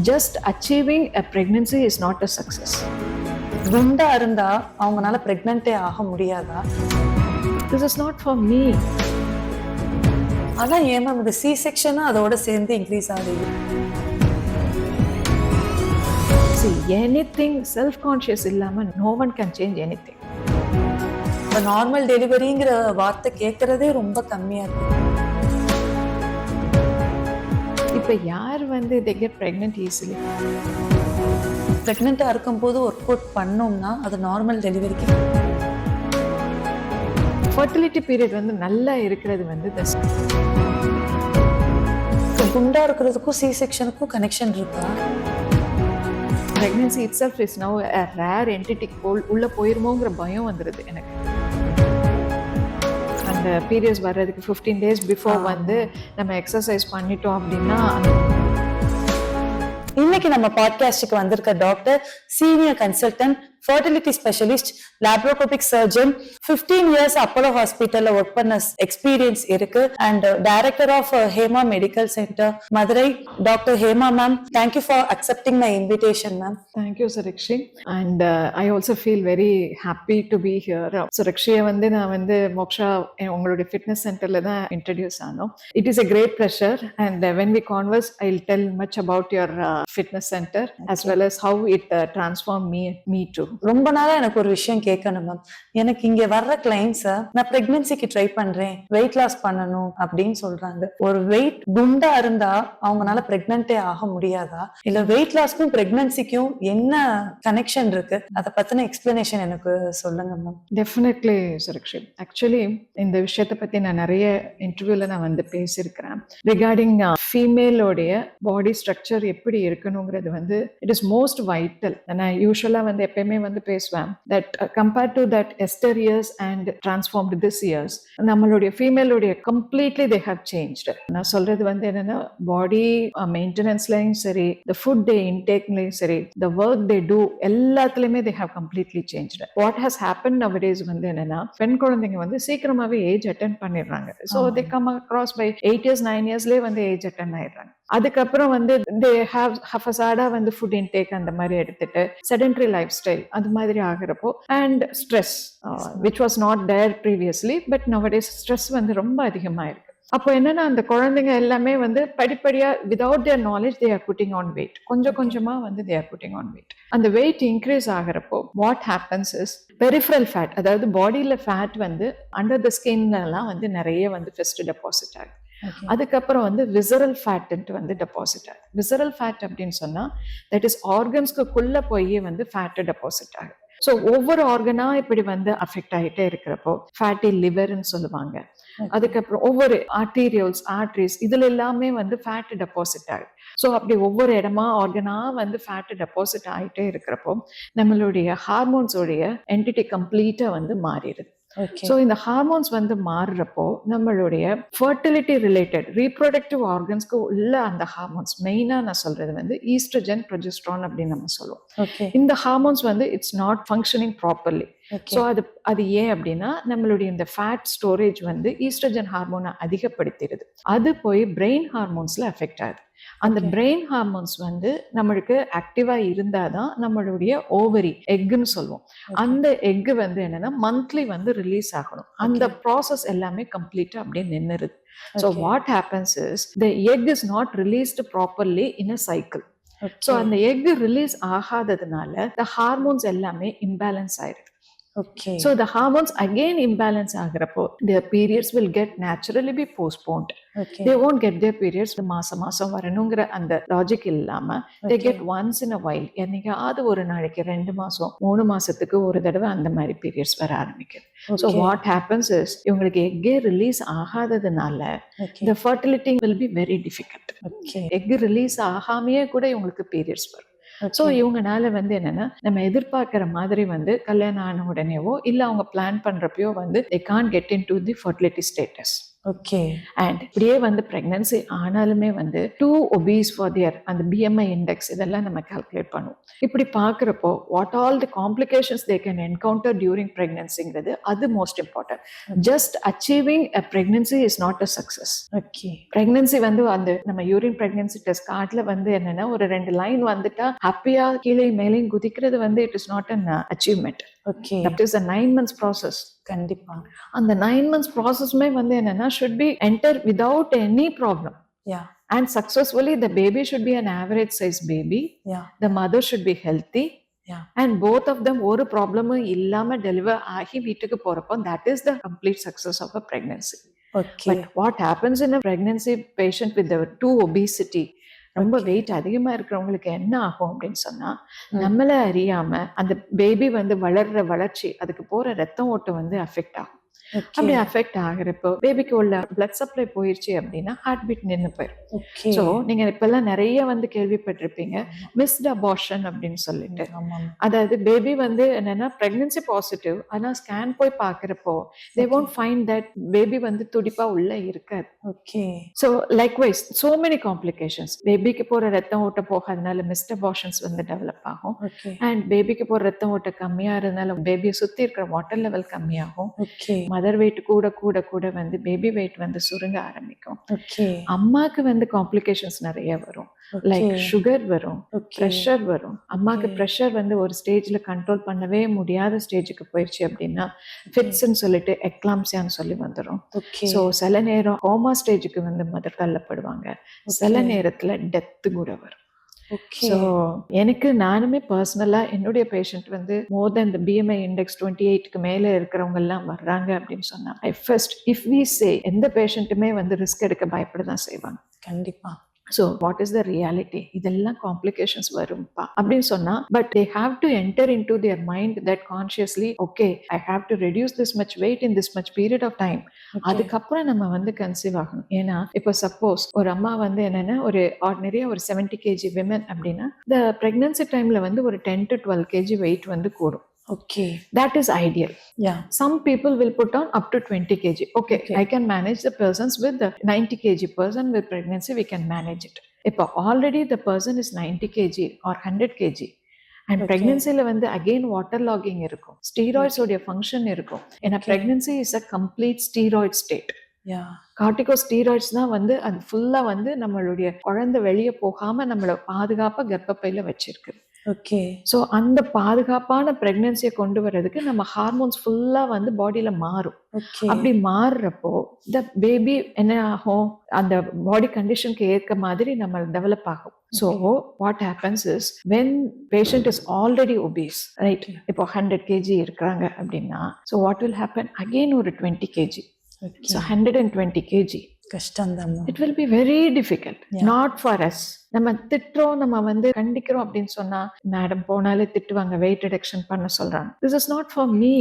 Just achieving a pregnancy is not a success. குண்டா இருந்தா அவங்கனால பிரெக்னென்ட்டே ஆக முடியாதா? This is not for me. அதான் ஏன் மேம் இந்த சி செக்ஷனும் அதோட சேர்ந்து இன்க்ரீஸ் ஆகுது? See, anything self-conscious illama, no one can change anything. இப்போ நார்மல் டெலிவரிங்கிற வார்த்தை கேட்கறதே ரொம்ப கம்மியா இருக்கு. இப்போ யார் வந்து they get pregnant easily? பிரெக்னெண்ட்டாக இருக்கும்போது ஒர்க் அவுட் பண்ணோம்னா அது நார்மல் டெலிவரிக்கு. ஃபர்டிலிட்டி பீரியட் வந்து நல்லா இருக்கிறது வந்து குண்டா இருக்கிறதுக்கும் சி செக்ஷனுக்கும் கனெக்ஷன் இருக்கா? pregnancy itself is now a rare entity. உள்ள போயிருமோங்கிற பயம் வந்துடுது எனக்கு. அந்த பீரியட்ஸ் வர்றதுக்கு 15 days பிஃபோர் வந்து நம்ம எக்ஸசைஸ் பண்ணிட்டோம் அப்படின்னா. இன்னைக்கு நம்ம பாட்காஸ்டுக்கு வந்திருக்க doctor senior consultant, fertility specialist, laparoscopic surgeon, 15 years Apollo ஹாஸ்பிட்டல்ல ஒர்க் பண்ண எக்ஸ்பீரியன்ஸ் இருக்கு and director of Hema medical centre Madurai. Doctor Hema ma'am, thank you for accepting my invitation ma'am. Thank you Surakshi. And I also feel very happy to be here. சுரக்ஷியை வந்து நான் வந்து மோக்ஷா உங்களுடைய fitness சென்டர்ல தான் இன்ட்ரடியூஸ் ஆனோம். It is a great pleasure and when we converse I'll tell much about your fitness center as well as how it transformed me too. ரொம்ப நாளா எனக்கு ஒரு விஷயம் கேட்கணும் மேம். எனக்கு இங்க வர்ற கிளைண்ட்ஸ நான் பிரெக்னன்சிக்கு ட்ரை பண்றேன், வெயிட் லாஸ் பண்ணணும் அப்படின்னு சொல்றாங்க. ஒரு வெயிட் குண்டா இருந்தா அவங்கனால பிரெக்னென்ட்டே ஆக முடியாதா? இல்ல வெயிட் லாஸ்க்கும் பிரெக்னன்சிக்கும் என்ன கனெக்ஷன் இருக்கு? அதை பத்தின எக்ஸ்பிளனேஷன் எனக்கு சொல்லுங்க மேம். டெஃபினெட்லி சுரக்ஷி. ஆக்சுவலி இந்த விஷயத்தை பத்தி நான் நிறைய இன்டர்வியூல நான் வந்து பேசியிருக்கிறேன். ரிகார்டிங் ஃபீமேலோடைய பாடி ஸ்ட்ரக்சர் எப்படி இருக்கணுங்கிறது வந்து இட் இஸ் மோஸ்ட் வைட்டல். நான் யூஸ்வலா வந்து எப்பயுமே வந்து பேசுவேன் that compared to that ester years and transformed this years, நம்மளுடைய ஃபீமேலுடைய கம்ப்ளீட்லி தே ஹவ் சேஞ்ச்டு. நான் சொல்றது வந்து என்னன்னா பாடி மெயின்டெனன்ஸ்லையும் சரி, த ஃபுட் டே இன்டேக்லையும் சரி, த ஒர்க் தே டூ எல்லாத்துலயுமே they have completely changed. What has happen nowadays வந்து என்னன்னா பெண் குழந்தைங்க வந்து சீக்கிரமாவே ஏஜ் அட்டென்ட் பண்ணிடுறாங்க. So they come across by 8 years 9 yearsலேயே வந்து ஏஜ் அட்டென்ட் ஆயிடுறாங்க. அதுக்கப்புறம் வந்து தே ஹேவ் ஹஃபசாடா வந்து ஃபுட் இன்டேக் அந்த மாதிரி எடுத்துட்டு செடென்டரி லைஃப் ஸ்டைல் அது மாதிரி ஆகிறப்போ and stress which was not there previously but nowadays stress வந்து ரொம்ப அதிகமாயிருக்கு. அப்போ என்னன்னா அந்த குழந்தைங்க எல்லாமே வந்து படிப்படியா without their knowledge they are putting on weight. கொஞ்சம் கொஞ்சமா வந்து they are putting on weight. அந்த வெயிட் இன்க்ரீஸ் ஆகிறப்போ what happens is peripheral fat, அதாவது பாடியில ஃபேட் வந்து அண்டர் த ஸ்கின்லாம் வந்து நிறைய வந்து ஃபர்ஸ்ட் டெபாசிட் ஆகுது. அதுக்கப்புறம் வந்து விசரல் ஃபேட் வந்து டெபாசிட் ஆகுது. விசரல் ஃபேட் அப்படின்னு சொன்னா தட் இஸ் ஆர்கன்ஸ்க்குள்ள போய் வந்து ஃபேட் டெபாசிட் ஆகுது. ஸோ ஒவ்வொரு ஆர்கனா இப்படி வந்து அஃபெக்ட் ஆகிட்டே இருக்கிறப்போ ஃபேட்டி லிவர்ன்னு சொல்லுவாங்க. அதுக்கப்புறம் ஒவ்வொரு ஆர்டீரியல்ஸ், ஆர்டரிஸ் இதுல எல்லாமே வந்து ஃபேட் டெபாசிட் ஆகுது. ஸோ அப்படி ஒவ்வொரு இடமா ஆர்கனா வந்து ஃபேட் டெபாசிட் ஆகிட்டே இருக்கிறப்போ நம்மளுடைய ஹார்மோன்ஸோடைய என்டிட்டி கம்ப்ளீட்டா வந்து மாறிடுது. ஸோ இந்த ஹார்மோன்ஸ் வந்து மாறுறப்போ நம்மளுடைய ஃபர்டிலிட்டி ரிலேட்டட் ரீப்ரொடக்டிவ் ஆர்கன்ஸ்க்கு உள்ள அந்த ஹார்மோன்ஸ், மெயினா நான் சொல்றது வந்து ஈஸ்ட்ரஜன், ப்ரொஜெஸ்ட்ரான் அப்படின்னு நம்ம சொல்லுவோம். இந்த ஹார்மோன்ஸ் வந்து it's not functioning properly. So அது ஏன் அப்படின்னா நம்மளுடைய இந்த ஃபேட் ஸ்டோரேஜ் வந்து ஈஸ்ட்ரஜன் ஹார்மோனை அதிகப்படுத்திடுது. அது போய் பிரெயின் ஹார்மோன்ஸ்ல அஃபெக்ட் ஆகுது. அந்த பிரெயின் ஹார்மோன்ஸ் வந்து நம்மளுக்கு ஆக்டிவா இருந்தாதான் நம்மளுடைய ஓவரி எக்குன்னு சொல்லுவோம். அந்த எக்கு வந்து என்னன்னா மந்த்லி வந்து ரிலீஸ் ஆகணும். அந்த ப்ராசஸ் எல்லாமே கம்ப்ளீட்டா அப்படியே நின்னுருது. So what happens is the egg is not released properly in a cycle. So அந்த எக் ரிலீஸ் ஆகாததுனால த ஹார்மோன்ஸ் எல்லாமே இம்பேலன்ஸ் ஆயிடுது. Okay. So the hormones again imbalance ஆகிறப்போ their periods will get naturally be postponed. Okay. They won't get their periods மாசம் வரணுங்கிற அந்த logic இல்லாம they get once in a while. என்னைக்காவது ஒரு நாளைக்கு 2 மாசம் 3 மாசத்துக்கு ஒரு தடவை அந்த மாதிரி பீரியட்ஸ் வர ஆரம்பிக்குது. So what happens is இவங்களுக்கு எக்கே ரிலீஸ் ஆகாததுனால the fertility will be very difficult. Egg release ஆகாமையே கூட இவங்களுக்கு பீரியட்ஸ் வரும். ஸோ இவங்கனால வந்து என்னன்னா நம்ம எதிர்பார்க்கிற மாதிரி வந்து கல்யாணம் ஆன உடனேவோ இல்லை அவங்க பிளான் பண்றப்பயோ வந்து they can't get into the fertility status. Okay and இப்படியே வந்து பிரெக்னன்சி ஆனாலுமே வந்து டூ ஒபீஸ் ஃபார் தியர் அந்த பிஎம்ஐ இண்டெக்ஸ் இதெல்லாம் நம்ம கால்குலேட் பண்ணுவோம். இப்படி பார்க்குறப்போ what all the complications they can encounter during பிரெக்னன்சிங்கிறது அது most important. Just achieving a pregnancy is not a success. Okay pregnancy வந்து அந்த நம்ம யூரின் பிரெக்னன்சி டெஸ்ட் கார்ட்ல வந்து என்னன்னா ஒரு 2 லைன் வந்துட்டா ஹாப்பியா கீழே மேலேயும் குதிக்கிறது வந்து it is not an achievement. Okay that is a 9 months process. கண்டிப்பா அந்த 9 months processமே வந்து என்னன்னா should be enter without any problem. Yeah And successfully the baby should be an average size baby. Yeah The mother should be healthy. Yeah And both of them ஒரு ப்ராப்ளமும் இல்லாம deliver ஆகி வீட்டுக்கு போறப்போ that is the complete success of a pregnancy. Okay But what happens in a pregnancy patient with the two obesity, ரொம்ப wait அதிகமா இருக்கிறவங்களுக்கு என்ன ஆகும் அப்படின்னு சொன்னா நம்மள அறியாம அந்த பேபி வந்து வளர்ற வளர்ச்சி அதுக்கு போற ரத்தம் ஓட்டம் வந்து அஃபெக்ட் ஆகும். அப்படி அஃபெக்ட் ஆகிறப்போ பேபிக்கு உள்ள பிளட் சப்ளை போயிருச்சு அப்படின்னா ஹார்ட் பீட் நின்று போயிடும். ஓகே ஸோ நீங்க இப்பெல்லாம் நிறைய வந்து கேள்விப்பட்டிருப்பீங்க மிஸ்ட் அபார்ஷன் அப்படின்னு சொல்லிட்டு. ஆமாம் அதாவது பேபி வந்து என்னன்னா பிரெக்னன்சி பாசிட்டிவ் ஆனா ஸ்கேன் போய் பாக்குறப்போ தே won't find that பேபி வந்து துடிப்பா உள்ள இருக்காது. Okay so likewise so many complications. பேபிக்கு போற ரத்தம் ஓட்டம் போகாதனால மிஸ்ட் அபார்ஷன்ஸ் வந்து டெவலப் ஆகும். ஓகே அண்ட் பேபிக்கு போற ரத்தம் ஓட்டம் கம்மியா இருந்தனால பேபியை சுத்தி இருக்கிற வாட்டர் லெவல் கம்மியாகும். ஓகே மதர் வெயிட் கூட கூட கூட வந்து பேபி வெயிட் வந்து சுருங்க ஆரம்பிக்கும். ஓகே அம்மாக்கு வந்து காம்ப்ளிகேஷன்ஸ் நிறைய வரும். லைக் சுகர் வரும், ஓகே ப்ரெஷர் வரும். அம்மாக்கு ப்ரெஷர் வந்து ஒரு ஸ்டேஜ்ல கண்ட்ரோல் பண்ணவே முடியாத ஸ்டேஜுக்கு போயிடுச்சு அப்படின்னா ஃபிட்ஸ்ன்னு சொல்லிட்டு எக்லாம்சியான்னு சொல்லி வந்துடும். ஓகே ஸோ சில நேரம் கோமா ஸ்டேஜுக்கு வந்து மதர் தள்ளப்படுவாங்க. சில நேரத்துல டெத்து கூட வரும். ஓகே ஸோ எனக்கு நானுமே பர்சனலா என்னுடைய பேஷண்ட் வந்து மோர் தென் இந்த பிஎம்ஐ இண்டெக்ஸ் 28க்கு மேல இருக்கிறவங்க எல்லாம் வர்றாங்க அப்படின்னு சொன்னா I first if we say எந்த பேஷண்ட்டுமே வந்து ரிஸ்க் எடுக்க பயப்பட தான் செய்வாங்க. கண்டிப்பா so what is the reality, இதெல்லாம் காம்ப்ளிகேஷன்ஸ் வரும்பா அப்படின்னு சொன்னா but they have to enter in to their mind that consciously okay I have to reduce this much weight in this much period of time. அதுக்கப்புறம் நம்ம வந்து conceive ஆகணும். ஏன்னா இப்போ சப்போஸ் ஒரு அம்மா வந்து என்னன்னா ஒரு ஆர்டினரியா ஒரு 70 kg விமன் அப்படின்னா இந்த பிரெக்னன்சி டைம்ல வந்து ஒரு 10 to 12 kg வெயிட் வந்து கூடும். Okay That is ideal. Yeah Some people will put on up to 20 kg. Okay, I can manage the persons with the 90 kg person with pregnancy, we can manage it. If already the person is 90 kg or 100 kg and pregnancy-ல வந்து again water logging இருக்கும், steroids உடைய function இருக்கும். ஏன்னா pregnancy is a complete steroid state. Yeah corticosteroids தான் வந்து அது ஃபுல்லா வந்து நம்மளுடைய குழந்தை வெளியே போகாம நம்மள பாதுகாப்பா கர்ப்பப்பையில வச்சிருக்கு. ஓகே ஸோ அந்த பாதுகாப்பான பிரெக்னன்சியை கொண்டு வர்றதுக்கு நம்ம ஹார்மோன்ஸ் ஃபுல்லா வந்து பாடியில மாறும். ஓகே அப்படி மாறுறப்போ த பேபி என்ன ஆகும், அந்த பாடி கண்டிஷனுக்கு ஏற்க மாதிரி நம்ம டெவலப் ஆகும். So what happens is when patient is already obese right, இப்போ 100 kg இருக்கிறாங்க அப்படின்னா so what will happen again ஒரு 20 kg. ஓகே ஸோ 120 kg கஷ்டம் தான் it will be very difficult. Not for us. நம்ம திட்டுறோம், நம்ம வந்து கண்டிக்கிறோம் அப்படின்னு சொன்னா மேடம் போனாலே திட்டுவாங்க, வெயிட் ரிடக்ஷன் பண்ண சொல்றாங்க. This is not for me.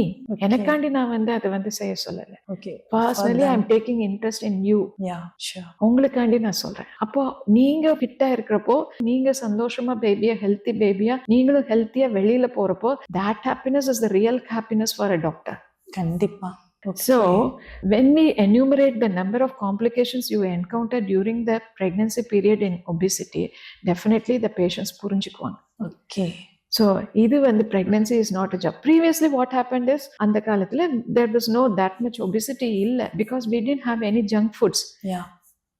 எனக்காண்டி நான் வந்து அதை வந்து செய்ய சொல்லல. Okay personally I am taking interest in you. Yeah sure உங்களுக்காண்டி நான் சொல்றேன். அப்போ நீங்க ஃபிட்டா இருக்கிறப்போ, நீங்க சந்தோஷமா பேபியா ஹெல்த்தி பேபியா நீங்களும் ஹெல்த்தியா வெளியில போறப்போ that happiness is the real happiness for a doctor. கண்டிப்பா So when we enumerate the number of complications you encounter during the pregnancy period in obesity, definitely the patients புரிஞ்சுக்குவாங்க. ஓகே So இது வந்து pregnancy is not a job. Previously what happened is அந்த காலத்துல there was no that much obesity இல்ல because we didn't have any junk foods. Yeah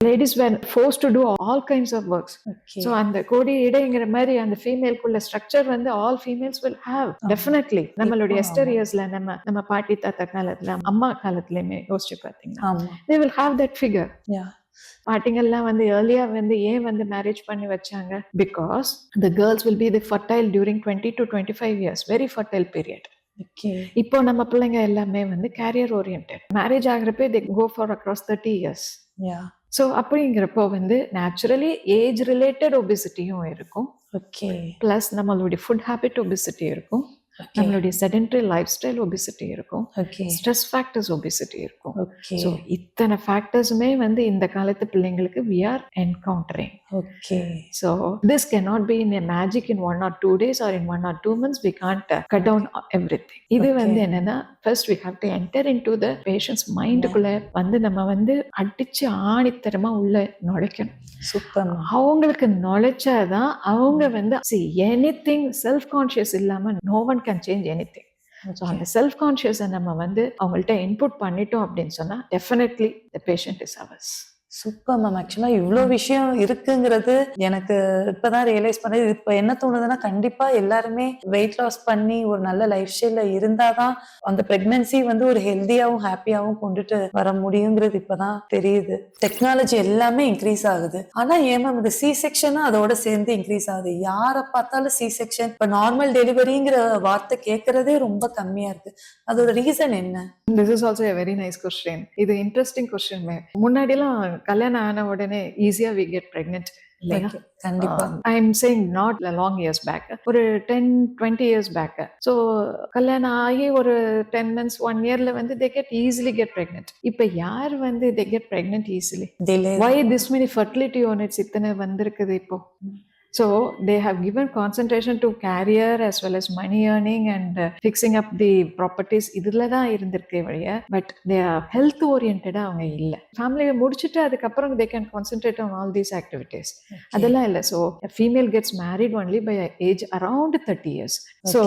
Ladies were forced to do all kinds of works. Okay So அந்த கோடி இடைங்கிற மாதிரி அந்த ஃபீமேல்குள்ள structure வந்து all females will have definitely. நம்மளுடைய ester இயர்ஸ்ல நம்ம பாட்டி தாத்தா காலத்துல அம்மா காலத்துலயுமே யோசிச்சு பார்த்தீங்கன்னா ஆமா they will have that figure. யா பாட்டிங்கெல்லாம் வந்து ஏர்லியா வந்து ஏன் வந்து மேரேஜ் பண்ணி வச்சாங்க, because the girls will be the fertile during 20 to 25 years, very fertile period. Okay இப்போ நம்ம பிள்ளைங்க எல்லாமே வந்து கேரியர் ஓரியன்டட். மேரேஜ் ஆகிறப்ப they go for across 30 years. Yeah so அப்படிங்கிறப்போ வந்து நேச்சுரலி ஏஜ் ரிலேட்டட் ஒபிசிட்டியும் இருக்கும், ஓகே ப்ளஸ் நம்மளுடைய ஃபுட் ஹேபிட் ஒபிசிட்டி இருக்கும், நம்மளுடைய செடென்டரி லைஃப் ஸ்டைல் ஒபிசிட்டி இருக்கும், ஓகே ஸ்ட்ரெஸ் ஃபேக்டர்ஸ் ஒபிசிட்டி இருக்கும். ஓகே ஸோ இத்தனை ஃபேக்டர்ஸுமே வந்து இந்த காலத்து பிள்ளைங்களுக்கு we are encountering. Okay So this cannot be in a magic in 1 or 2 days or in 1 or 2 months. We can't cut down everything. இது வந்து என்னன்னா first we have to enter into the patient's mindக்குள்ள வந்து நம்ம வந்து அடிச்சு ஆணித்தரமா உள்ள நுழைக்கணும். Super அவங்களுக்கு நுழைச்சாதான் அவங்க வந்து anything self conscious இல்லாம no one can change anything. So அந்த செல்ஃப் கான்ஷியஸை நம்ம வந்து அவங்கள்ட்ட இன்புட் பண்ணிட்டோம் அப்படின்னு சொன்னா definitely the patient is hours. Super ma'am. ஆக்சுவலா இவ்வளோ விஷயம் இருக்குங்கிறது எனக்கு இப்பதான் ரியலைஸ் பண்ணது. இப்ப என்ன தோணுதுன்னா கண்டிப்பா எல்லாருமே வெயிட் லாஸ் பண்ணி ஒரு நல்ல லைஃப் ஸ்டைல்ல இருந்தாதான் அந்த பிரெக்னன்சி வந்து ஒரு ஹெல்த்தியாவும் ஹாப்பியாவும் கொண்டுட்டு வர முடியுங்கிறது இப்பதான் தெரியுது. டெக்னாலஜி எல்லாமே இன்க்ரீஸ் ஆகுது. ஆனா ஏன் மேம் இந்த சி செக்ஷனும் அதோட சேர்ந்து இன்க்ரீஸ் ஆகுது? யாரை பார்த்தாலும் சி செக்ஷன், இப்ப நார்மல் டெலிவரிங்கிற வார்த்தை கேட்கறதே ரொம்ப கம்மியா இருக்கு. அதோட ரீசன் என்ன? This is also a very nice question. இது இன்ட்ரெஸ்டிங் கொஸ்டின். முன்னாடிலாம் கல்யாணம் ஆன உடனே ஈஸியா we get pregnant இல்லையா? கண்டிப்பா. I am saying not long years back, ஒரு 10-20 இயர்ஸ் பேக். ஸோ கல்யாணம் ஆகி ஒரு 10 months 1 yearல வந்து they get easily get pregnant. இப்போ யார் வந்து they get pregnant easily? Why this many fertility units இத்தனை வந்திருக்குது இப்போ? So they have given concentration to career as well as money earning and fixing up the properties. இதுல தான் இருந்திருக்கே வழிய, but they are health oriented அவங்க இல்லை. ஃபேமிலியை முடிச்சுட்டு அதுக்கப்புறம் they can concentrate on all these activities. அதெல்லாம் இல்லை. So a female gets married only by age around 30 years. So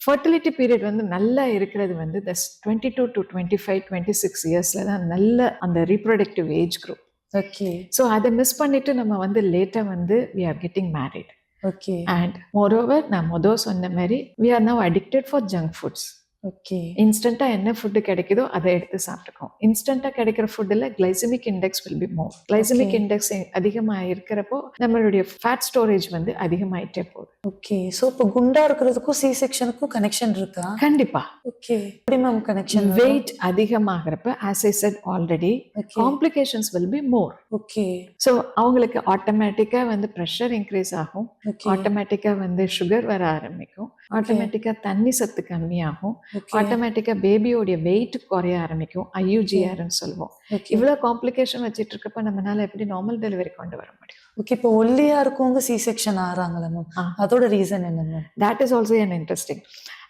fertility period வந்து நல்லா இருக்கிறது வந்து 22 to 25 26 இயர்ஸ்ல தான் நல்ல அந்த reproductive age group. Okay. So அதை மிஸ் பண்ணிட்டு நம்ம வந்து லேட்டா வந்து we are getting married. Okay. And moreover நான் சொன்ன மாதிரி we are now addicted for junk foods. Okay. இன்ஸ்டன்டா என்ன ஃபுட்டு கிடைக்குதோ அதை எடுத்து சாப்பிட்டுக்கோம். இன்ஸ்டன்டா கிடைக்கிற ஃபுட்டில் glycaemic index will be more. Glycaemic index அதிகமாக இருக்கிறப்போ நம்மளுடைய ஃபேட் ஸ்டோரேஜ் வந்து அதிகமாயிட்டே போகுது. ஓகே. ஸோ இப்போ குண்டா இருக்கிறதுக்கும் சி செக்ஷனுக்கும் கனெக்ஷன் இருக்கா? கண்டிப்பா. ஓகே. எப்படி மேம் கனெக்ஷன்? வெயிட் அதிகமாகிறப்ப as I said already complications will be more. Okay. So அவங்களுக்கு ஆட்டோமேட்டிக்கா வந்து ப்ரெஷர் இன்க்ரீஸ் ஆகும், ஆட்டோமேட்டிக்கா வந்து சுகர் வர ஆரம்பிக்கும், ஆட்டோமேட்டிக்கா தண்ணி சத்து கம்மியாகும், ஆட்டோமேட்டிக்கா பேபியோடைய வெயிட் குறைய ஆரம்பிக்கும், IUGRன்னு சொல்லுவோம். இவ்வளவு காம்ப்ளிகேஷன் வச்சுட்டு இருக்கப்ப நம்மளால எப்படி நார்மல் டெலிவரி கொண்டு வர முடியும்? ஓகே. இப்போ ஒல்லியா இருக்கவங்க சி செக்ஷன் ஆறாங்களா மேம்? அதோட ரீசன் என்ன ma'am? That is also an interesting.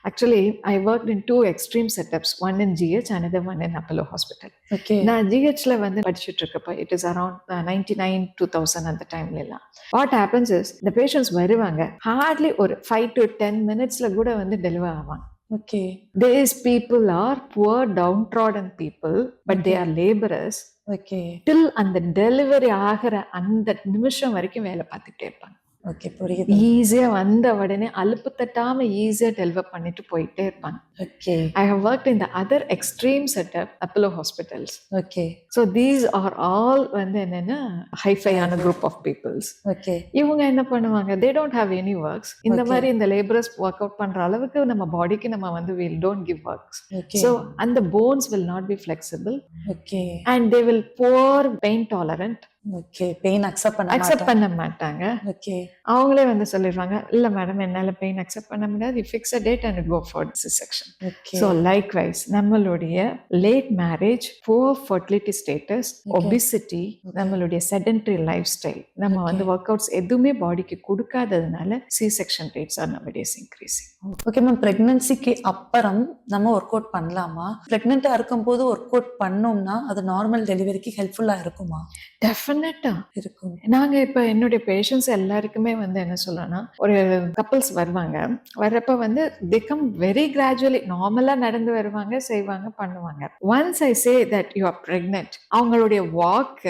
Actually, I worked in 2 extreme setups, one in GH, another one in Apollo Hospital. Okay. நான் GHல வந்து படிச்சுட்டு இருக்கப்ப it is around 99 2000 அந்த டைம்ல எல்லாம். What happens is the patients வருவாங்க, hardly ஒரு 5 to 10 minutesல கூட வந்து டெலிவர் ஆவாங்க. Okay. These people are poor downtrodden people, but they are laborers. Okay. Till அந்த டெலிவரி ஆகிற அந்த நிமிஷம் வரைக்கும் வேலை பார்த்துட்டே இருப்பாங்க. ஓகே, புரியுது. ஈஸியா வந்த உடனே அலுப்பு தட்டாம ஈஸியா டெலிவர் பண்ணிட்டு போயிட்டே இருப்பாங்க. Okay. I have worked in the other extreme setup, Apollo hospitals. Okay. So these are all வந்து என்னன்னா ஹைஃபையான group of peoples. ஓகே. இவங்க என்ன பண்ணுவாங்க, they don't have any works. இந்த மாதிரி இந்த லேபரர்ஸ் ஒர்க் அவுட் பண்ற அளவுக்கு நம்ம பாடிக்கு நம்ம வந்து we don't give works. Okay. So and the bones will not be flexible okay. and they will poor pain tolerant. Okay. Pain accept பண்ண மாட்டாங்க. ஓகே. அவங்களே வந்து சொல்லிடுவாங்க, இல்ல மேடம் என்னால பெயின் அக்செப்ட் பண்ண முடியாது, fix a date and go for c section. Okay. So likewise நம்மளுடைய late marriage, poor fertility status, obesity, நம்மளுடைய செடென்டரி லைஃப் ஸ்டைல், நம்ம வந்து ஒர்க் அவுட்ஸ் எதுவுமே பாடிக்கு கொடுக்காததுனால C section rates are nowadays increasing. Okay ma'am. பிரெக்னன்சிக்கு அப்புறம் நம்ம ஒர்க் அவுட் பண்ணலாமா? பிரெக்னெண்டா இருக்கும் போது ஒர்க் அவுட் பண்ணோம்னா அது நார்மல் டெலிவரிக்கு ஹெல்ப்ஃபுல்லா இருக்குமா? டெஃபினட்டா இருக்கும். நாங்க இப்ப என்னுடைய பேஷண்ட்ஸ் எல்லாருக்குமே வந்து என்ன சொல்லணும்னா, ஒரு கப்பல்ஸ் வருவாங்க, வர்றப்ப வந்து they come very gradually, நார்மலா நடந்து வருவாங்க, செய்வாங்க, பண்ணுவாங்க. Once I say that you are pregnant, அவங்களுடைய வாக்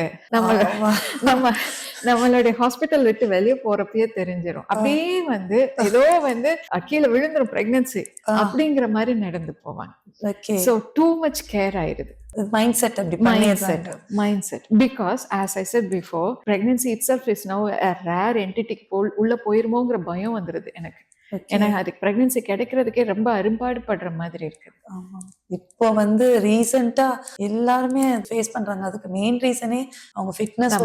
நம்மளுடைய ஹாஸ்பிட்டல் விட்டு வெளியே போறப்பயே தெரிஞ்சிடும். அப்படியே வந்து ஏதோ வந்து கீழே விழுந்துரும் பிரெக்னன்சி அப்படிங்கிற மாதிரி நடந்து போவாங்க. Okay. So too much care ஆயிடுது. mindset அப்படி mindset because as I said before, pregnancy itself is now a rare entity. உள்ள போயிருமோங்கிற பயம் வந்துருது எனக்கு. எனக்கு அதுக்கு பிரெக்னன்சி கிடைக்கிறதுக்கே ரொம்ப அரும்பாடு படுற மாதிரி இருக்கு. இப்போ வந்து ரீசெண்டா எல்லாருமே ஃபேஸ் பண்றாங்க. அதுக்கு மெயின் ரீசனே அவங்க ஃபிட்னஸ்,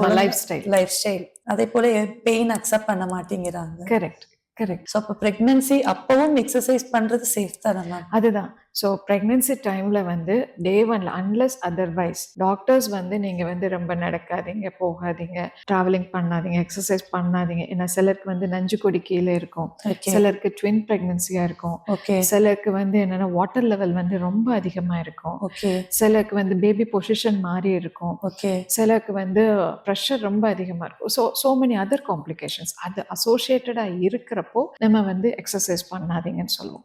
லைஃப் ஸ்டைல். அதே போல பெயின் அக்செப்ட் பண்ண மாட்டேங்கிறாங்க. கரெக்ட். கரெக்ட். ஸோ அப்போ பிரெக்னன்சி அப்பவும் எக்ஸசைஸ் பண்றது சேஃப் தானே மேம்? அதுதான். ஸோ ப்ரெக்னென்சி டைமில் வந்து டே ஒன்ல அன்லெஸ் அதர்வைஸ் டாக்டர்ஸ் வந்து நீங்கள் வந்து ரொம்ப நடக்காதீங்க, போகாதீங்க, ட்ராவலிங் பண்ணாதீங்க, எக்ஸசைஸ் பண்ணாதீங்க. ஏன்னா சிலருக்கு வந்து நஞ்சு கொடி கீழே இருக்கும், சிலருக்கு ட்வின் ப்ரெக்னென்சியாக இருக்கும், சிலருக்கு வந்து என்னென்னா வாட்டர் லெவல் வந்து ரொம்ப அதிகமாக இருக்கும், சிலருக்கு வந்து பேபி பொசிஷன் மாறி இருக்கும், சிலருக்கு வந்து ப்ரெஷர் ரொம்ப அதிகமாக இருக்கும். ஸோ மெனி அதர் காம்ப்ளிகேஷன்ஸ் அது அசோசியேட்டடாக இருக்கிறப்போ நம்ம வந்து எக்ஸசைஸ் பண்ணாதீங்கன்னு சொல்லுவோம்.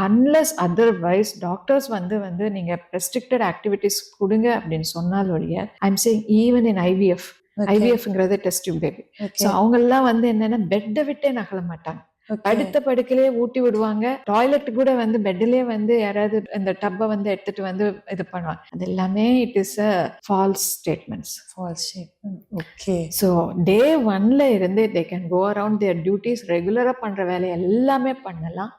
அன்லெஸ் அதர்வைஸ் டாக்டர்ஸ் வந்து நீங்க ரெஸ்ட்ரிக்டட் ஆக்டிவிட்டிஸ் கொடுங்க அப்படின்னு சொன்னால் ஒழிய ஐம் சேயிங் ஈவன் இன் ஐவிஎஃப்ங்கிறது டெஸ்ட் டியூப் பேபி. ஸோ அவங்கெல்லாம் வந்து என்னன்னா பெட்டை விட்டே நகல மாட்டாங்க, படுத்த படுக்கையிலே ஊட்டி விடுவாங்க, டாய்லெட் கூட வந்து பெட்லயே வந்து யாராவது இந்த டப்பை வந்து எடுத்துட்டு வந்து இது பண்ணுவாங்க. அது எல்லாமே it is a false statements. Okay. So day ஒன்ல இருந்து they can go around their duties, ரெகுலரா பண்ற வேலை எல்லாமே பண்ணலாம்.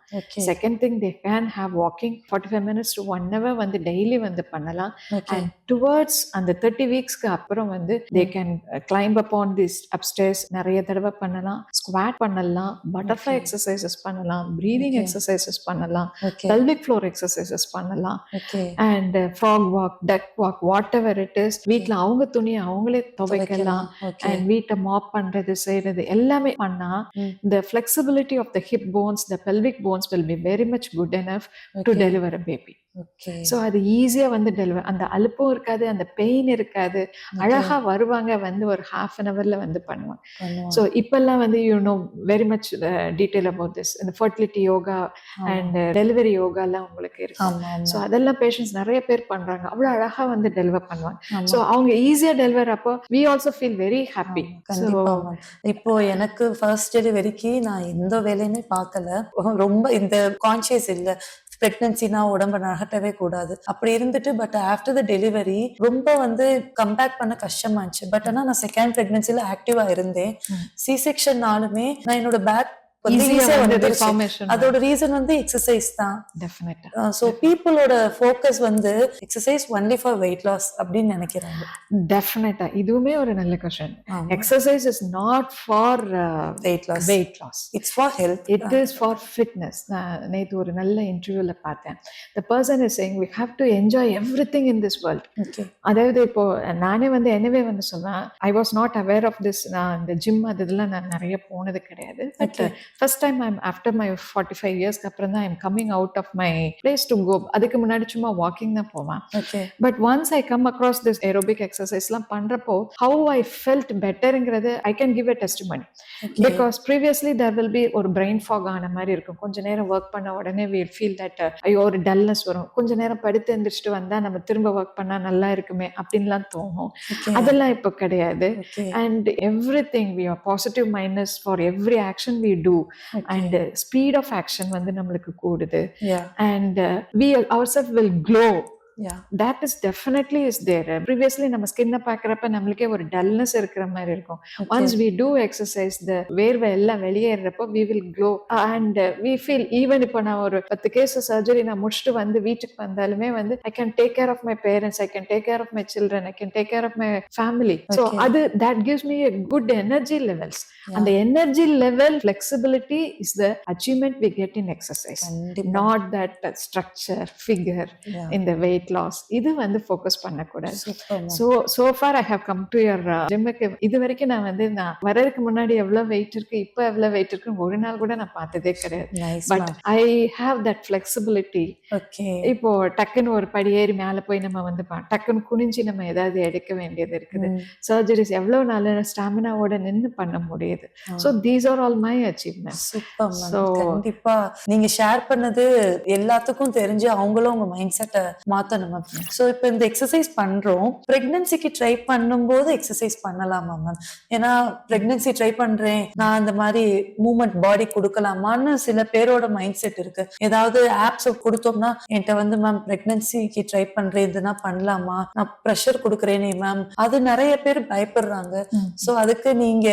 Second thing they can have walking 45 minutes to 1 hour வந்து டெய்லி வந்து பண்ணலாம். அண்ட் டுவர்ட்ஸ் அந்த 30 வீக்ஸ்க்கு அப்புறம் வந்து they can climb upon this upstairs நிறைய தடவை பண்ணலாம், ஸ்குவாட் பண்ணலாம், பட்டர்ஃப்ளை எக்ஸசைசஸ் பண்ணலாம், பிரீதிங் எக்ஸசைசஸ் பண்ணலாம், பெல்விக் ஃப்ளோர் எக்ஸசைசஸ் பண்ணலாம், and frock walk, duck walk, whatever it is. வீட்ல அவங்க துணியை அவங்களே துவைக்கலாம், அண்ட் வீட்டை மாப் பண்றது செய்யறது எல்லாமே பண்ணா the flexibility of the hip bones, the pelvic bones will be very much good enough to deliver a baby. So அது ஈஸியாக வந்து டெலிவர், அந்த அலுப்பும் இருக்காது, அந்த பெயின் இருக்காது, அழகாக வருவாங்க, வந்து ஒரு ஹாஃப் அன் ஹவரில் வந்து பண்ணுவாங்க. ஸோ இப்போல்லாம் வந்து you know very much detail about this, இந்த ஃபர்டிலிட்டி யோகா அண்ட் டெலிவரி யோகாலாம் உங்களுக்கு இருக்கு. ஸோ அதெல்லாம் பேஷண்ட்ஸ் நிறைய பேர் பண்ணுறாங்க, அவ்வளோ அழகாக வந்து டெலிவர் பண்ணுவாங்க. ஸோ அவங்க ஈஸியாக டெலிவர் அப்போ we also feel very happy. இப்போ எனக்கு ஃபர்ஸ்ட் டெலிவரிக்கு நான் எந்த வேலையுமே பார்க்கல, ரொம்ப இந்த கான்சியஸ் இல்லை, பிரெக்னன்சினா உடம்ப நகட்டவே கூடாது அப்படி இருந்துட்டு. பட் ஆஃப்டர் த டெலிவரி ரொம்ப வந்து கம்பேக் பண்ண கஷ்டமா இருந்துச்சு. பட் ஆனா நான் செகண்ட் பிரெக்னன்சில ஆக்டிவா இருந்தேன். சி செக்ஷன்னாலுமே நான் என்னோட பேக் அதோட ரீசன் வந்து எக்ஸசைஸ் தான். சோ பீப்புளோட ஃபோக்கஸ் வந்து exercise only for weight loss அப்படின்னு நினைக்கிறாங்க. டெஃபினட்டா இதுவுமே ஒரு நல்ல question. Exercise is not for weight loss, it's for health, it is for fitness. நேத்து ஒரு நல்ல இன்டர்வியூல பார்த்தேன், the person is saying we have to enjoy everything in this world. அதாவது இப்போ நானே வந்து என்னவே வந்து சொன்னேன், I was not aware of this. நான் இந்த ஜிம் அதெல்லாம் நான் நிறைய போனது கிடையாது. But first time I'm after my 45 இயர்ஸ்க்கு அப்புறம் தான் I'm coming out of my place to go. அதுக்கு முன்னாடி சும்மா வாக்கிங் தான் போவேன். But once I come across this aerobic எக்ஸசைஸ்லாம் பண்றப்போ ஹவு ஐ ஃபெல்ட் பெட்டருங்கிறது I can give a testimony. Because previously there will be ஒரு பிரெயின் ஃபாக் ஆன மாதிரி இருக்கும். கொஞ்ச நேரம் ஒர்க் பண்ண உடனே வில் ஃபீல் தட் ஐயோ ஒரு டல்னஸ் வரும், கொஞ்ச நேரம் படுத்து எந்திரிச்சிட்டு வந்தா நம்ம திரும்ப ஒர்க் பண்ணா நல்லா இருக்குமே அப்படின்லாம் தோணும். அதெல்லாம் இப்போ கிடையாது. And everything we are positive minus for every action we do. And speed of action வந்து நம்மளுக்கு கூடுது. And we ourselves will glow. that is definitely is there. Previously நம்ம ஸ்கின்னை பார்க்குறப்ப நம்மளுக்கே ஒரு டல்னஸ் இருக்கிற மாதிரி இருக்கும். once we do exercise the வேர்வை எல்லாம் வெளியேறப்போ we will glow and we feel even இப்போ நான் ஒரு 10 கேஸ் சர்ஜரி நான் முடிச்சுட்டு வந்து வீட்டுக்கு வந்தாலுமே வந்து I can take care of my parents, I can take care of my children, I can take care of my family. So அது that gives me a good energy levels. அந்த energy level flexibility is the achievement we get in exercise, not that structure figure in the weight loss. இது வந்து focus பண்ணக்கூடாது. so far I have come to your ஜிம்முக்கு இது வரைக்கும் நான் வந்து நான் வரதுக்கு முன்னாடி எவ்வளவு வெயிட் இருக்கு இப்போ எவ்வளவு வெயிட் இருக்குன்னு ஒரு நாள் கூட நான் பார்த்ததே கிடையாது. But I have that flexibility. இப்போ டக்குன்னு ஒரு படி ஏறி மேலே போய் நம்ம வந்து டக்குன்னு குனிஞ்சு நம்ம ஏதாவது எடுக்க வேண்டியது இருக்குது. சர்ஜரிஸ் எவ்வளவு நாள் ஸ்டாமினாவோட நின்று பண்ண முடியுது. so these are all my achievements. so கண்டிப்பா நீங்க ஷேர் பண்ணது எல்லாத்துக்கும் தெரிஞ்சு அவங்களும் உங்க மைண்ட் செட்டை மாத்தணும். சோ இப்போ இந்த எக்ஸசைஸ் பண்றோம், பிரெக்னன்சிக்கு ட்ரை பண்ணும்போது எக்ஸசைஸ் பண்ணலாமா மேம்? ஏன்னா பிரெக்னன்சி ட்ரை பண்றேன் நான் அந்த மாதிரி மூவ்மெண்ட் பாடி கொடுக்கலாமான்னு சில பேரோட மைண்ட் செட் இருக்கு. ஏதாவது ஆப்ஸ் கொடுத்தோம்னா என்கிட்ட வந்து மேம் பிரெக்னன்சிக்கு ட்ரை பண்றேன் இதுனா பண்ணலாமா, நான் ப்ரெஷர் கொடுக்குறேனே மேம், அது நிறைய பேர் பயப்படுறாங்க. சோ அதுக்கு நீங்க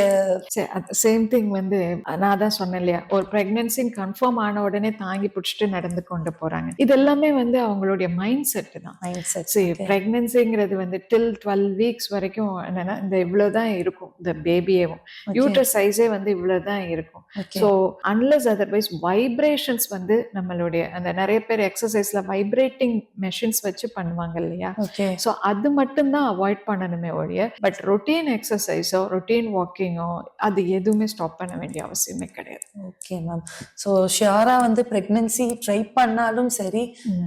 சேம் திங் வந்து நான் தான் சொன்னேன் இல்லையா, ஒரு பிரெக்னன்சி கன்ஃபார்ம் ஆன உடனே தாங்கி பிடிச்சிட்டு நடந்து கொண்டு போறாங்க. இது எல்லாமே வந்து அவங்களுடைய மைண்ட் செட். செட் தான். Mind set. சரி, பிரெக்னன்சிங்கிறது வந்து டில் 12 வீக்ஸ் வரைக்கும் என்னன்னா இந்த இவ்வளவுதான் இருக்கும் இந்த பேபியேவும். யூட்ரஸ் சைஸே வந்து இவ்வளவுதான் இருக்கும். ஸோ அன்லஸ் அதர்வைஸ் வைப்ரேஷன்ஸ் வந்து நம்மளுடைய அந்த நிறைய பேர் எக்ஸசைஸ்ல வைப்ரேட்டிங் மெஷின்ஸ் வச்சு பண்ணுவாங்க இல்லையா, ஸோ அது மட்டும்தான் அவாய்ட் பண்ணணுமே ஒழிய பட் ரொட்டீன் எக்ஸசைஸோ ரொட்டீன் வாக்கிங்கோ அது எதுவுமே ஸ்டாப் பண்ண வேண்டிய அவசியமே கிடையாது. Okay ma'am. ஸோ ஷியரா வந்து பிரெக்னன்சி ட்ரை பண்ணாலும் சரி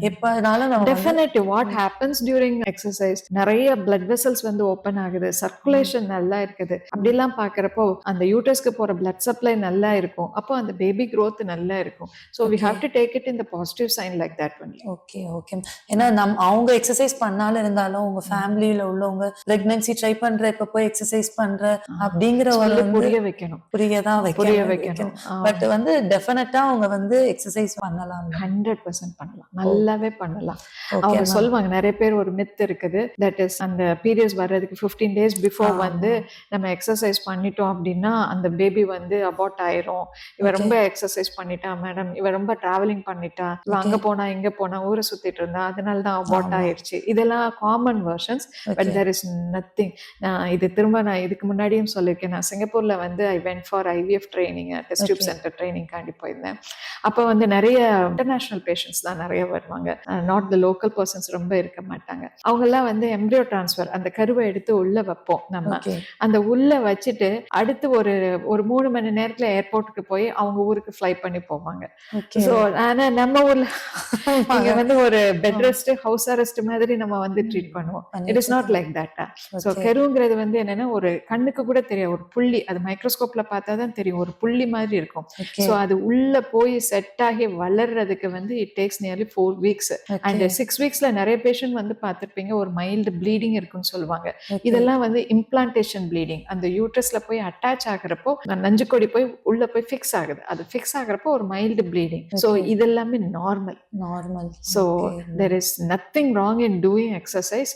எப்பனாலும் நம்ம definitely what happens during exercise நிறைய பிளட் வெசல்ஸ் வந்து ஓப்பன் ஆகுது, சர்க்குலேஷன் நல்லா இருக்குது, அப்படிலாம் பாக்குறப்போ அந்த யூட்ரஸ்க்கு போற பிளட் சப்ளை நல்லா இருக்கும், அப்போ அந்த பேபி growth நல்லா இருக்கும். So we have to take it in the positive sign like that only. Okay okay. ஏன்னா அவங்க எக்ஸசைஸ் பண்ணாலும் இருந்தாலும் உங்க ஃபேமிலியில உள்ளவங்க பிரெக்னன்சி ட்ரை பண்ற இப்ப போய் எக்ஸசைஸ் பண்ற அப்படிங்கிற ஒரு புரிய வைக்கணும், புரிய வைக்கணும். பட் வந்து டெஃபினட்டா அவங்க வந்து எக்ஸசைஸ் பண்ணலாம், 100% பண்ணலாம், நல்லாவே பண்ணலாம். அவங்க சொல்லுவாங்க நிறைய பேர் ஒரு மித் இருக்குது, தட் இஸ் அந்த பீரியட்ஸ் வர்றதுக்கு 15 days பிஃபோர் வந்து நம்ம எக்ஸசைஸ் பண்ணிட்டோம் அப்படின்னா அந்த பேபி வந்து அபார்ட் ஆயிரும், இவ ரொம்ப எக்ஸசைஸ் பண்ணிட்டா மேடம், இவ ரொம்ப டிராவலிங் பண்ணிட்டா, இவ அங்க போனா இங்க போனா ஊரை சுத்திட்டு இருந்தா அதனாலதான் அபார்ட் ஆயிடுச்சு. இதெல்லாம் common versions, but there is nothing. இது திரும்ப நான் இதுக்கு முன்னாடியும் சொல்லியிருக்கேன், நான் சிங்கப்பூர்ல வந்து I went for IVF training, test tube centre training காண்டி போயிருந்தேன். அப்போ வந்து நிறைய இன்டர்நேஷனல் பேஷண்ட்ஸ் தான் நிறைய வருவாங்க, நாட் த லோக்கல் பர்சன்ஸ் ரொம்ப இருக்க மாட்டாங்க. அவங்க எல்லாம் வந்து எம்ப்ரியோ டிரான்ஸ்ஃபர் அந்த கருவை எடுத்து உள்ள வைப்போம் நம்ம, அந்த உள்ள வச்சுட்டு அடுத்து ஒரு 3 மணி நேரத்துல ஏர்போர்ட்டுக்கு போய் அவங்க ஊருக்கு ஃப்ளை பண்ணி போவாங்க. ஸோ ஆனா நம்ம ஊர்ல இங்க வந்து ஒரு பெட் ரெஸ்ட் ஹவுஸ் அரெஸ்ட் மாதிரி நம்ம வந்து ட்ரீட் பண்ணுவோம். It is not like that. So கருங்கிறது வந்து என்னன்னா ஒரு கண்ணுக்கு கூட தெரியும், ஒரு புள்ளி, அது மைக்ரோஸ்கோப்ல பார்த்தா தான் தெரியும், ஒரு புள்ளி மாதிரி இருக்கும். ஸோ அது உள்ள போய் செட் ஆகி வளர்றதுக்கு வந்து it takes nearly 4 weeks. And 6 weeksல நிறைய பேஷண்ட் வந்து பார்த்துருப்பீங்க ஒரு மைல்டு ப்ளீடிங் இருக்குன்னு சொல்லுவாங்க. இதெல்லாம் வந்து இம்ப்ளான்டேஷன் ப்ளீடிங், அந்த யூட்ரஸ்ல போய் அட்டாச் ஆகுறப்போ நஞ்சுக்கொடி போய் உள்ள போய் ஃபிக்ஸ் ஆகுது, அது ஃபிக்ஸ் ஆகுறப்போ ஒரு மைல்டு ப்ளீடிங். ஸோ இதெல்லாமே normal. So there is nothing wrong in doing exercise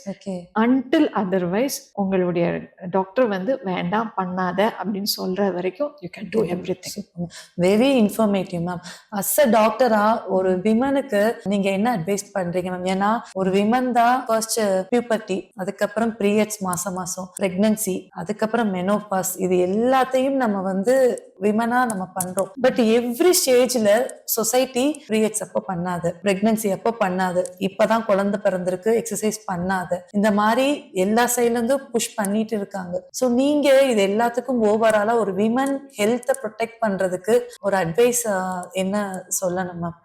until otherwise உங்களுடைய டாக்டர் வந்து வேண்டாம் பண்ணாத அப்படின்னு சொல்ற வரைக்கும் you can do everything. Very informative ma'am. As a டாக்டரா ஒரு விமனுக்கு நீங்க என்ன அட்வைஸ் பண்றீங்க மேம்? ஏன்னா ஒரு விமன் தான் ஃபர்ஸ்ட் பியூபர்ட்டி, அதுக்கப்புறம் பீரியட்ஸ் மாசம் பிரெக்னன்சி, அதுக்கப்புறம் மெனோபாஸ், இது எல்லாத்தையும் நம்ம வந்து விமனா நம்ம பண்றோம். பட் எவ்ரி ஸ்டேஜ்ல சொசைட்டி பீரியட்ஸ் அப்ப பண்ணாது, பிரெக்னன்சி அப்ப பண்ணாது, இப்பதான் குழந்தை பிறந்திருக்கு எக்ஸசைஸ் பண்ணாது, இந்த மாதிரி எல்லா சைட்ல இருந்தும் புஷ் பண்ணிட்டு இருக்காங்க. சோ நீங்க இது எல்லாத்துக்கும் ஓவராலா ஒரு விமன் ஹெல்த்தை ப்ரொடெக்ட் பண்றதுக்கு ஒரு அட்வைஸ் என்ன சொல்லணும் மேம்?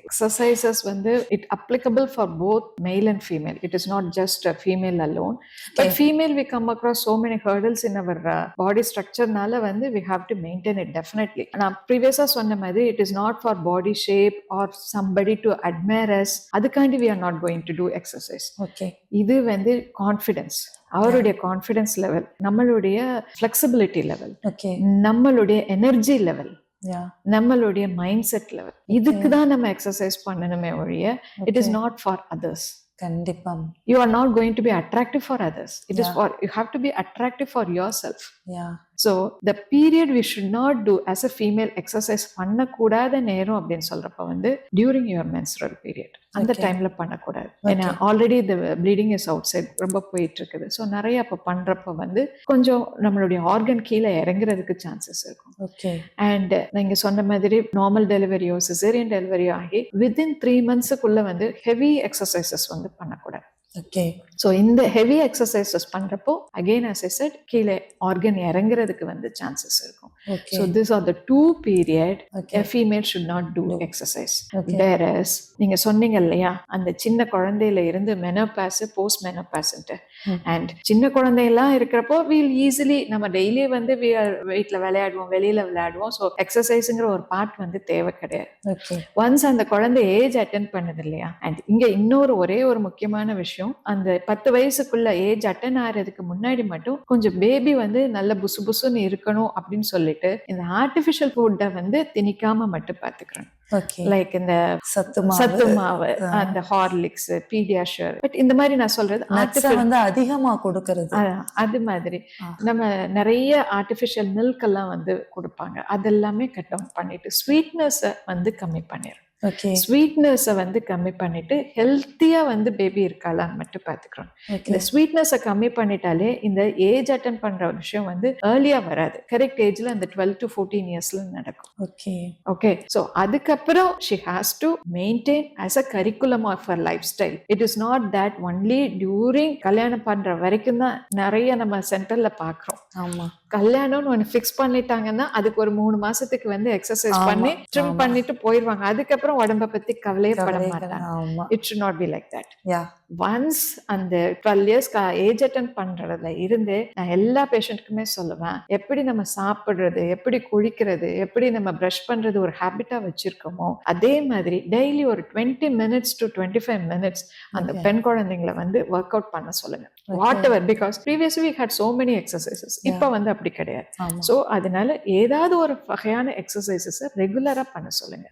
Exercises வந்து it applicable for both male and female. It is not just a female alone. But female we come across so many hurdles in our body structure நால வந்து we have to maintain it definitely. நான் previously சொன்ன மாதிரி it is not for body shape or somebody to admire us. அதுக்காண்டி we are not going to do exercise. இது வந்து confidence, அவருடைய confidence level, நம்மளுடைய ஃபிளெக்சிபிலிட்டி லெவல், நம்மளுடைய எனர்ஜி லெவல், நம்மளுடைய மைண்ட் செட் லெவல், இதுக்கு தான் நம்ம எக்ஸசைஸ் பண்ணணுமே ஒழிய it is not for others. கண்டிப்பா you are not going to be attractive for others. It is for you have to be attractive for yourself. So the period we should not do as a female exercise பண்ண கூடாத நேரம் அப்படின்னு சொல்றப்ப வந்து during your menstrual period, அந்த டைம்ல பண்ணக்கூடாது. ஏன்னா already the bleeding is outside, ரொம்ப போயிட்டு இருக்குது. ஸோ நிறைய அப்போ பண்றப்ப வந்து கொஞ்சம் நம்மளுடைய ஆர்கன் கீழே இறங்குறதுக்கு சான்சஸ் இருக்கும். அண்ட் நீங்க சொன்ன மாதிரி நார்மல் டெலிவரியோ சிசேரியன் டெலிவரியோ ஆகி வித்தின் 3 monthsக்குள்ள வந்து ஹெவி எக்ஸசைசஸ் வந்து பண்ணக்கூடாது. So இந்த ஹெவி எக்ஸசைசஸ் பண்றப்போ again as I said கீழே ஆர்கன் இறங்குறதுக்கு வந்து சான்சஸ் இருக்கும். So these are the 2 period a female should not do exercise. Whereas நீங்க சொன்னீங்க இல்லையா அந்த சின்ன குழந்தையில இருந்து மெனோபாஸ் போஸ்ட் மெனோபாஸ்ன்ட்டு, அண்ட் சின்ன குழந்தையெல்லாம் இருக்கிறப்போ we'll easily நம்ம டெய்லி வந்து வீட்டில் விளையாடுவோம், வெளியில விளையாடுவோம். ஸோ எக்ஸசைஸுங்கிற ஒரு பார்ட் வந்து தேவை கிடையாது. ஒன்ஸ் அந்த குழந்தை ஏஜ் அட்டென்ட் பண்ணுது இல்லையா, அண்ட் இங்க ஒரே ஒரு முக்கியமான விஷயம், அந்த 10 வயசுக்குள்ள ஏஜ் அட்டன் ஆகிறதுக்கு முன்னாடி மட்டும் கொஞ்சம் பேபி வந்து நல்ல புசு புசுன்னு இருக்கணும் அப்படின்னு சொல்லிட்டு இந்த ஆர்டிபிஷியல் ஃபுட்டை வந்து திணிக்காம மட்டும் பார்த்துக்கிறோம். லைக் இந்த சத்து மாவு, அந்த ஹார்லிக்ஸ், பீடியாஷர், பட் இந்த மாதிரி நான் சொல்றது வந்து அதிகமா கொடுக்கறது, அது மாதிரி நம்ம நிறைய ஆர்டிபிஷியல் மில்க் எல்லாம் வந்து கொடுப்பாங்க, அதெல்லாமே கட் டவுன் பண்ணிட்டு ஸ்வீட்னஸ் வந்து கம்மி பண்ணிடும். ஓகே ஸ்வீட்னஸை வந்து கம்மி பண்ணிட்டு ஹெல்த்தியா வந்து பேபி இருக்காளான்னு மட்டும் பார்த்துக்கிறோம். ஓகே இந்த ஸ்வீட்னஸை கம்மி பண்ணிட்டாலே இந்த ஏஜ் அட்டன் பண்ற விஷயம் வந்து ஏர்லியா வராது. கரெக்ட் ஏஜ்ல அந்த 12 to 14 இயர்ஸ்ல நடக்கும். ஓகே ஓகே, ஸோ அதுக்கப்புறம் she has to maintain as a curriculum of her lifestyle. It is not that only during கல்யாணம் பண்ற வரைக்கும் தான் நிறைய நம்ம சென்டர்ல பார்க்குறோம். ஆமா கல்யாணம்னு ஒன்று ஃபிக்ஸ் பண்ணிட்டாங்கன்னா அதுக்கு ஒரு 3 மாசத்துக்கு வந்து எக்ஸசைஸ் ஆமா, பண்ணி ட்ரிம் ஆமா. பண்ணிட்டு போயிடுவாங்க. அதுக்கப்புறம் உடம்ப பத்தி கவலையே பட கவலைகள், மாட்டாங்க. ஆமா it should not be like that. Yeah once அந்த 12 இயர்ஸ் ஏஜ் அட்டன் பண்றதுல இருந்து நான் எல்லா பேஷண்ட்டுக்குமே சொல்லுவேன், எப்படி நம்ம சாப்பிடுறது, எப்படி குளிக்கிறது, எப்படி நம்ம ப்ரஷ் பண்றது ஒரு ஹேபிட்டா வச்சிருக்கோமோ அதே மாதிரி டெய்லி ஒரு 20 minutes to 25 minutes அந்த Okay. பெண் குழந்தைங்களை வந்து ஒர்க் அவுட் பண்ண சொல்லுங்க. Okay. Whatever, because previous week had so many exercises. இப்போ வந்து அப்படி கிடையாது. ஆமா ஸோ அதனால ஏதாவது ஒரு வகையான எக்ஸசைசஸ் ரெகுலரா பண்ண சொல்லுங்க.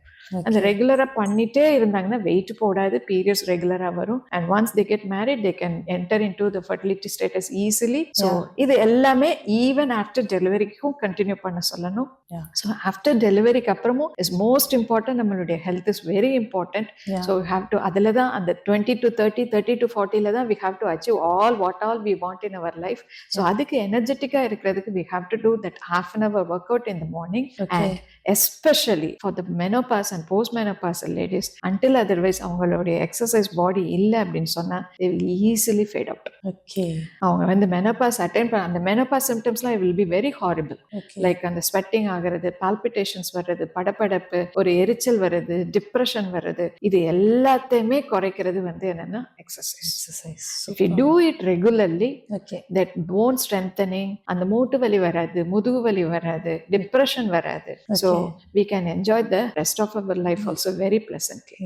அந்த ஓகே ரெகுலரா பண்ணிட்டே இருந்தாங்கன்னா வெயிட் போடாது, பீரியட்ஸ் ரெகுலரா வரும். And once they get married they can enter in to the fertility status easily. So இது எல்லாமே ஈவன் ஆஃப்டர் டெலிவரிக்கும் கண்டினியூ பண்ண சொல்லணும். Yeah. ஸோ ஆஃப்டர் டெலிவரிக்கு அப்புறமும் இஸ் மோஸ்ட் இம்பார்ட்டன்ட். நம்மளுடைய health is very important. Yeah. So we have to அதில் தான் அந்த 20 to 30, 30 to 40ல தான் we have to achieve what all we want in our life. So அதுக்கு எனர்ஜெட்டிக்காக இருக்கிறதுக்கு we have to do that half an hour workout in the morning. Okay. And especially for the menopause and post menopausal ladies, until otherwise அவங்களுடைய exercise body இல்லை அப்படின்னு சொன்னா they will easily fade out. Okay அவங்க வந்து menopause attain பண்ண அந்த menopause சிம்டம்ஸ்லாம் will be very horrible. Okay like அந்த ஸ்வெட்டிங் ஆகிறது, பால்பிட்டேஷன்ஸ் வர்றது, படபடப்பு, ஒரு எரிச்சல் வர்றது, டிப்ரெஷன் வர்றது, இது எல்லாத்தையுமே குறைக்கிறது வந்து என்னன்னா exercise. Exercise If you do it regularly, okay that bone strengthening, அந்த மூட்டு வலி வராது, முதுகு வலி வராது, டிப்ரெஷன் வராது. So we can enjoy the rest of our life also very pleasantly.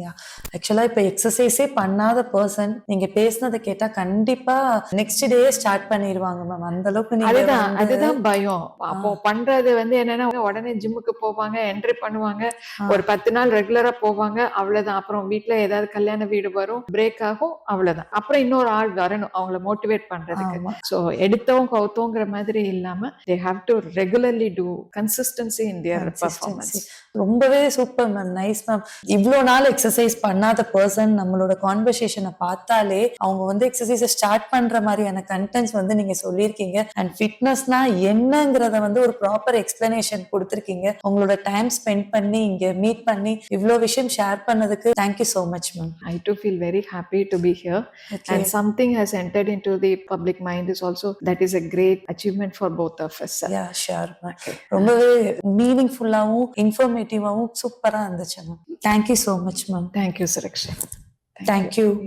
ஆக்சுவலா இப்ப எக்ஸசைஸே பண்ணாத பர்சன் நீங்க பேசுனதை கேட்டா கண்டிப்பா நெக்ஸ்ட் டே ஸ்டார்ட் பண்ணிடுவாங்க மேம். அந்த அளவுக்கு நீங்க அதுதான் பயம். அப்போ பண்றது வந்து என்னன்னா உடனே ஜிம்முக்கு போவாங்க, என்ட்ரி பண்ணுவாங்க, ஒரு 10 நாள் ரெகுலரா போவாங்க, அவ்வளவுதான். அப்புறம் வீட்டுல ஏதாவது கல்யாண வீடு வரும், பிரேக் ஆகும், அவ்வளவுதான். அப்புறம் இன்னொரு ஆள் வரணும் அவங்கள மோட்டிவேட் பண்றதுக்கு. ஆமா. சோ எடுத்தோம் கவுத்தோங்கிற மாதிரி இல்லாம they have to regularly do consistency in their performance. ரொம்பவே சூப்பர் மேம், நைஸ் மேம். இவ்வளவு நாள் எக்ஸசைஸ் பண்ணாத பர்சன் நம்மளோட கான்வர்சேஷனை பார்த்தாலே அவங்க வந்து எக்ஸசைஸ் ஸ்டார்ட் பண்ற மாதிரியான கண்டென்ட்ஸ் வந்து நீங்க சொல்லியிருக்கீங்க. அண்ட் ஃபிட்னஸ்னா என்னங்கிறத வந்து ஒரு ப்ராப்பர் எக்ஸ்பிளனேஷன் கொடுத்துருக்கீங்க. உங்களோட டைம் ஸ்பெண்ட் பண்ணி இங்க மீட் பண்ணி இவ்வளவு விஷயம் ஷேர் பண்ணதுக்கு thank you so much ma'am. I too feel very happy to be here. Okay. And something has entered into the public mind is also, that is a great achievement for both of us. Yeah sure ma'am. ரொம்பவே மீனிங்ஃபுல்லாவும் இன்ஃபர்மேட்டிவாவும் சூப்பரா இருந்துச்சு ma'am. Thank you so much ma'am. Thank you, Suraksha. Thank you.